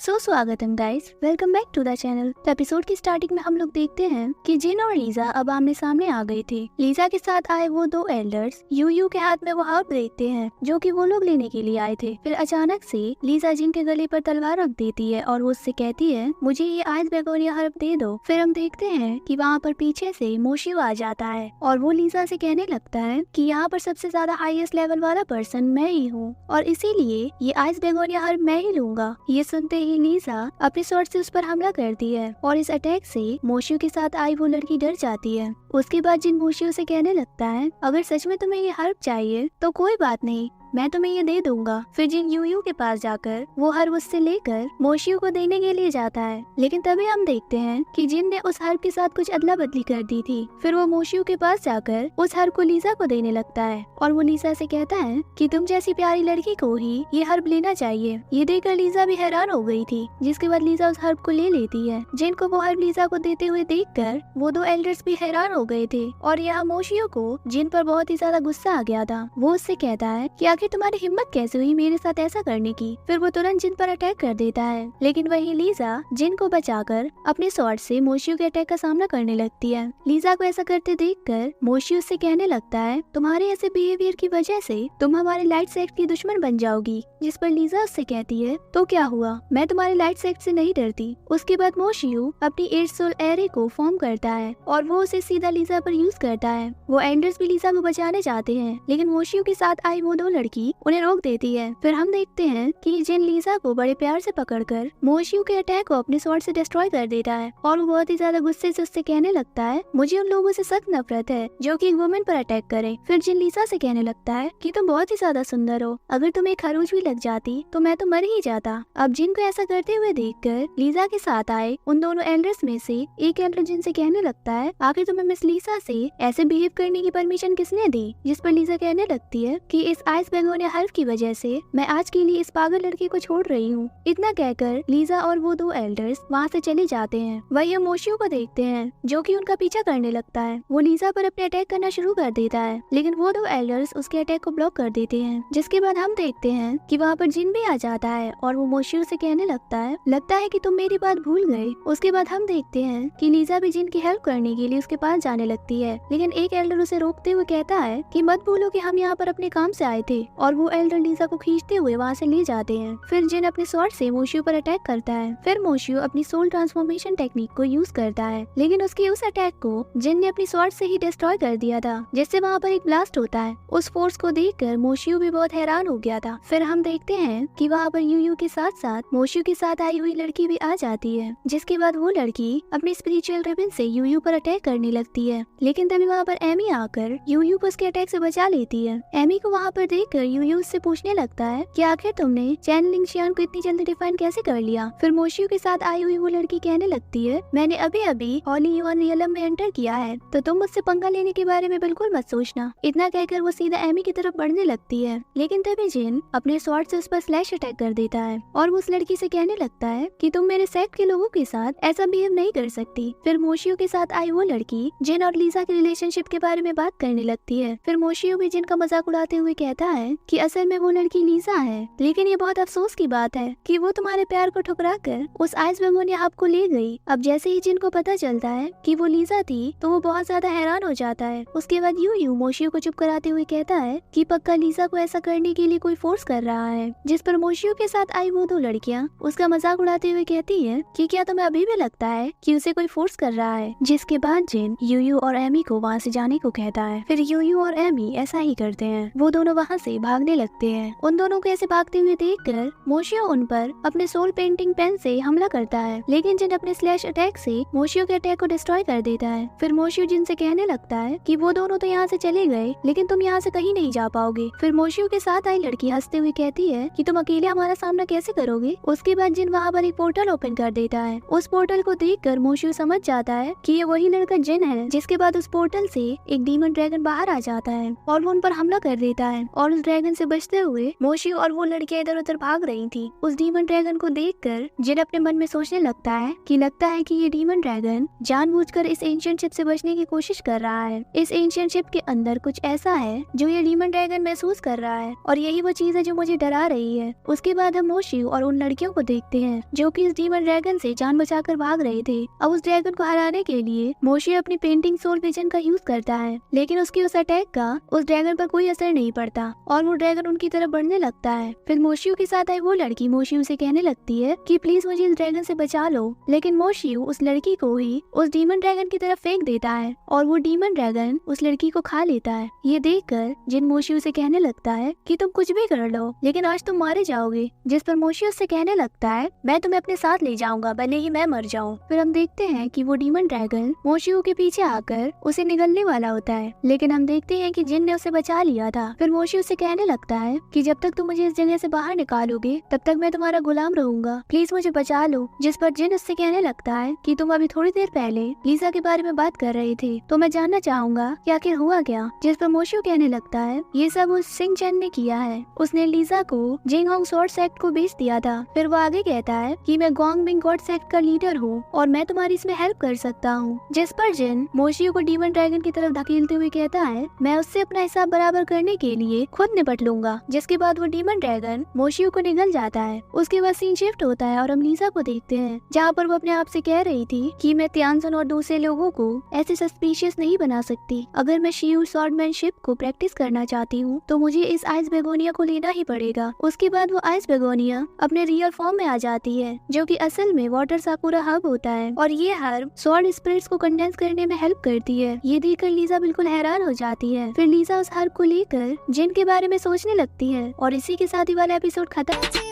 स्वागतम guys, welcome back to the channel. तो episode की स्टार्टिंग में हम लोग देखते हैं कि जिन और लीजा अब आमने सामने आ गए थे। लीजा के साथ आए वो दो एल्डर्स यू के हाथ में वो हर्ब देखते हैं जो कि वो लोग लेने के लिए आए थे। फिर अचानक से लीजा जिन के गले पर तलवार रख देती है और वो उससे कहती है मुझे ये आइस बेगोनिया हर्ब दे दो। फिर हम देखते हैं कि वहाँ पर पीछे से मोशियो आ जाता है और वो लीजा से कहने लगता है कि यहाँ पर सबसे ज्यादा हाईएस्ट लेवल वाला पर्सन मैं ही हूँ और इसीलिए ये आइस बेगोनिया हर्ब मैं ही लूंगा। ये सुनते ही लीजा अपने स्वॉर्ड से उस पर हमला करती है और इस अटैक से मोशियो के साथ आई वो लड़की डर जाती है। उसके बाद जिन मोशियो से कहने लगता है अगर सच में तुम्हें ये हर्ब चाहिए तो कोई बात नहीं, मैं तुम्हें ये दे दूंगा। फिर जिन यू के पास जाकर वो हर्ब उससे लेकर मोशियो को देने के लिए जाता है, लेकिन तभी हम देखते हैं कि जिन ने उस हर्ब के साथ कुछ अदला बदली कर दी थी। फिर वो मोशियो के पास जाकर उस हर्ब को लीजा को देने लगता है और वो लीजा से कहता है कि तुम जैसी प्यारी लड़की को ही ये हर्ब लेना चाहिए। ये देखकर लीजा भी हैरान हो गई थी, जिसके बाद लीजा उस हर्ब को ले लेती है। जिन को वो हर्ब लीजा को देते हुए देखकर वो दो एल्डर्स भी हैरान हो गए थे और यहाँ मोशियो को जिन पर बहुत ही ज्यादा गुस्सा आ गया था। वो उससे कहता है कि आखिर तुम्हारी हिम्मत कैसे हुई मेरे साथ ऐसा करने की। फिर वो तुरंत जिन पर अटैक कर देता है, लेकिन वही लीजा जिन को बचाकर अपने स्वॉर्ड से मोशियो के अटैक का सामना करने लगती है। लीजा को ऐसा करते देखकर मोशियो उससे कहने लगता है तुम्हारे ऐसे बिहेवियर की वजह से तुम हमारे लाइट सेक्ट की दुश्मन बन जाओगी। जिस पर लीजा उससे कहती है तो क्या हुआ, मैं तुम्हारे लाइट सेक्ट से नहीं डरती। उसके बाद मोशियो अपनी 8 सोल एरे को फॉर्म करता है और वो उसे सीधा लीजा पर यूज करता है। वो एंडर्स भी लीजा को बचाने जाते हैं, लेकिन मोशियो के साथ आई वो दो लड़की उन्हें रोक देती है। फिर हम देखते हैं कि जिन लीजा को बड़े प्यार से पकड़कर मोशियो के अटैक को अपने स्वॉर्ड से डिस्ट्रॉय कर देता है और वो बहुत ही ज्यादा गुस्से से उससे कहने लगता है मुझे उन लोगों से सख्त नफरत है जो कि एक वुमेन पर अटैक करे। फिर जिन लीजा से कहने लगता है कि तुम बहुत ही ज्यादा सुंदर हो, अगर तुम्हें खरोच भी लग जाती तो मैं तो मर ही जाता। अब जिन को ऐसा करते हुए देखकर लीजा के साथ आए उन दोनों एल्डर्स में से एक एल्डर जिन से कहने लगता है आखिर तुम्हें मिस लीजा से ऐसे बिहेव करने की परमिशन किसने दी। जिस पर लीजा कहने लगती है कि इस आइस बेगोनिया हर्ब की वजह से मैं आज के लिए इस पागल लड़के को छोड़ रही हूँ। इतना कहकर लीजा और वो दो एल्डर्स वहाँ से चले जाते हैं। वही हम मोशियो को देखते हैं जो कि उनका पीछा करने लगता है। वो लीजा पर अपने अटैक करना शुरू कर देता है, लेकिन वो दो एल्डर्स उसके अटैक को ब्लॉक कर देते हैं। जिसके बाद हम देखते हैं कि वहाँ पर जिन भी आ जाता है और वो मोशियो से कहने लगता है कि तुम मेरी बात भूल गए। उसके बाद हम देखते हैं कि लीजा भी जिन की हेल्प करने के लिए उसके पास जाने लगती है, लेकिन एक एल्डर उसे रोकते हुए कहता है कि मत भूलो कि हम यहाँ पर अपने काम से आए थे और वो एल्डर लीजा को खींचते हुए वहाँ से ले जाते हैं। फिर जिन अपने स्वॉर्ड से मोशियो पर अटैक करता है। फिर मोशियो अपनी सोल ट्रांसफॉर्मेशन टेक्निक को यूज करता है, लेकिन उसके उस अटैक को जिन ने अपनी स्वॉर्ड से ही डिस्ट्रॉय कर दिया था, जिससे वहाँ पर एक ब्लास्ट होता है। उस फोर्स को देखकर मोशियो भी बहुत हैरान हो गया था। फिर हम देखते हैं कि वहाँ पर यू के साथ साथ मोशियो के साथ आई हुई लड़की भी आ जाती है। जिसके बाद वो लड़की अपनी स्पिरिचुअल रिबन से यू पर अटैक करने लगती है, लेकिन तभी वहाँ पर एमी आकर यू को उसके अटैक से बचा लेती है। एमी को वहाँ पर देखकर यू उससे पूछने लगता है कि आखिर तुमने चैनलिंग शियान को इतनी जल्दी डिफाइन कैसे कर लिया। फिर मोशियो के साथ आई हुई वो लड़की कहने लगती है मैंने अभी हॉली युआन रियलम में एंटर किया है, तो तुम मुझसे पंगा लेने के बारे में बिल्कुल मत सोचना। इतना कहकर वो सीधा एमी की तरफ बढ़ने लगती है, लेकिन तभी जिन अपने स्वॉर्ड से उस पर स्लैश अटैक कर देता है और वो उस लड़की से कहने लगता है कि तुम मेरे सेक्ट के लोगों के साथ ऐसा बिहेव नहीं कर सकती। फिर मोशियो के साथ आई वो लड़की जिन और लीजा के रिलेशनशिप के बारे में बात करने लगती है। फिर मोशियो भी जिन का मजाक उड़ाते हुए कहता है कि असल में वो लड़की लीजा है, लेकिन ये बहुत अफसोस की बात है कि वो तुम्हारे प्यार को ठुकरा कर उस आइस बेगोनिया हर्ब को ले गई। अब जैसे ही जिन को पता चलता है कि वो लीजा थी तो वो बहुत ज्यादा हैरान हो जाता है। उसके बाद यू मोशियो को चुप कराते हुए कहता है कि पक्का लीजा को ऐसा करने के लिए कोई फोर्स कर रहा है। जिस पर मोशियो के साथ आई वो दो लड़कियां उसका मजाक उड़ाते हुए कहती है कि क्या तुम्हें अभी भी लगता है कि उसे कोई फोर्स कर रहा है। जिसके बाद जिन यू और एमी को वहाँ से जाने को कहता है। फिर यू और एमी ऐसा ही करते हैं, वो दोनों वहाँ से भागने लगते हैं। उन दोनों को ऐसे भागते हुए देखकर मोशियो उन पर अपने सोल पेंटिंग पेन से हमला करता है, लेकिन जिन अपने स्लैश अटैक से मोशियो के अटैक को डिस्ट्रॉय कर देता है। फिर मोशियो जिन से कहने लगता है कि वो दोनों तो यहाँ से चले गए, लेकिन तुम यहाँ से कहीं नहीं जा पाओगे। फिर मोशियो के साथ आई लड़की हंसते हुए कहती है कि तुम अकेले हमारा सामना कैसे करोगे। उसके बाद जिन वहाँ पर एक पोर्टल ओपन कर देता है। उस पोर्टल को देखकर मोशियो समझ जाता है कि ये वही लड़का जिन है हैं, जिसके बाद उस पोर्टल से एक डीमन ड्रैगन बाहर आ जाता है और वो उन पर हमला कर देता है और उस ड्रैगन से बचते हुए मोशी और वो लड़कियां इधर उधर भाग रही थी। उस डीमन ड्रैगन को देखकर जिन अपने मन में सोचने लगता है कि ये डीमन ड्रैगन जानबूझकर इस एंशिएंट शिप से बचने की कोशिश कर रहा है। इस एंशिएंट शिप के अंदर कुछ ऐसा है जो ये डीमन ड्रैगन महसूस कर रहा है और यही वो चीज है जो मुझे डरा रही है। उसके बाद हम मोशी और उन लड़कियों को देखते हैं जो कि इस डीमन ड्रैगन से जान बचाकर भाग रहे थे। अब उस ड्रैगन को हराने के लिए मोशी अपनी पेंटिंग सोल विजन का यूज करता है, लेकिन उसकी उस अटैक का उस ड्रैगन पर कोई असर नहीं पड़ता और वो ड्रैगन उनकी तरफ बढ़ने लगता है। फिर मोशियो के साथ आई वो लड़की मोशियो से कहने लगती है कि प्लीज मुझे इस ड्रैगन से बचा लो, लेकिन मोशियो उस लड़की को ही उस डीमन ड्रैगन की तरफ फेंक देता है और वो डीमन ड्रैगन उस लड़की को खा लेता है। ये देखकर जिन मोशियो से कहने लगता है कि तुम कुछ भी कर लो लेकिन आज तुम मारे जाओगे, जिस पर मोशियो से कहने लगता है मैं तुम्हें अपने साथ ले जाऊंगा भले ही मैं मर जाऊं। फिर हम देखते हैं कि वो डीमन ड्रैगन मोशियो के पीछे आकर उसे निगलने वाला होता है, लेकिन हम देखते हैं कि जिन ने उसे बचा लिया था। फिर मोशियो से कहने लगता है कि जब तक तुम मुझे इस जगह से बाहर निकालोगे तब तक मैं तुम्हारा गुलाम रहूंगा, प्लीज मुझे बचा लो। जिस पर जिन उससे कहने लगता है कि तुम अभी थोड़ी देर पहले लीजा के बारे में बात कर रहे थे तो मैं जानना चाहूंगा कि आखिर हुआ क्या। जिस पर मोशियो कहने लगता है ये सब उस सिंह चैन ने किया है, उसने लीजा को जिंगहोंग स्वॉर्ड सेक्ट को बेच दिया था। फिर वो आगे कहता है कि मैं गोंगमिंग गॉड सेक्ट का लीडर हूँ और मैं तुम्हारी इसमें हेल्प कर सकता हूँ। जिस पर जिन मोशियो को डीमन ड्रैगन की तरफ धकेलते हुए कहता है मैं उससे अपना हिसाब बराबर करने के लिए खुद निपट लूंगा। जिसके बाद वो डीमन ड्रैगन मोशियो को निगल जाता है। उसके बाद सीन शिफ्ट होता है और हम लीजा को देखते हैं जहाँ पर वो अपने आप से कह रही थी कि मैं त्यानसन और दूसरे लोगों को ऐसे सस्पिशियस नहीं बना सकती। अगर मैं शियू स्वॉर्डमैनशिप को प्रैक्टिस करना चाहती हूँ तो मुझे इस आइस बेगोनिया को लेना ही पड़ेगा। उसके बाद वो आइस बेगोनिया अपने रियल फॉर्म में आ जाती है जो कि असल में वाटर साकुरा हर्ब होता है और ये हर्ब स्वॉर्ड स्पिरिट्स को कंडेंस करने में हेल्प करती है। ये देखकर लीजा बिल्कुल हैरान हो जाती है। फिर लीजा उस हर्ब को लेकर जिन के बारे में सोचने लगती है और इसी के साथ ही वाला एपिसोड खत्म।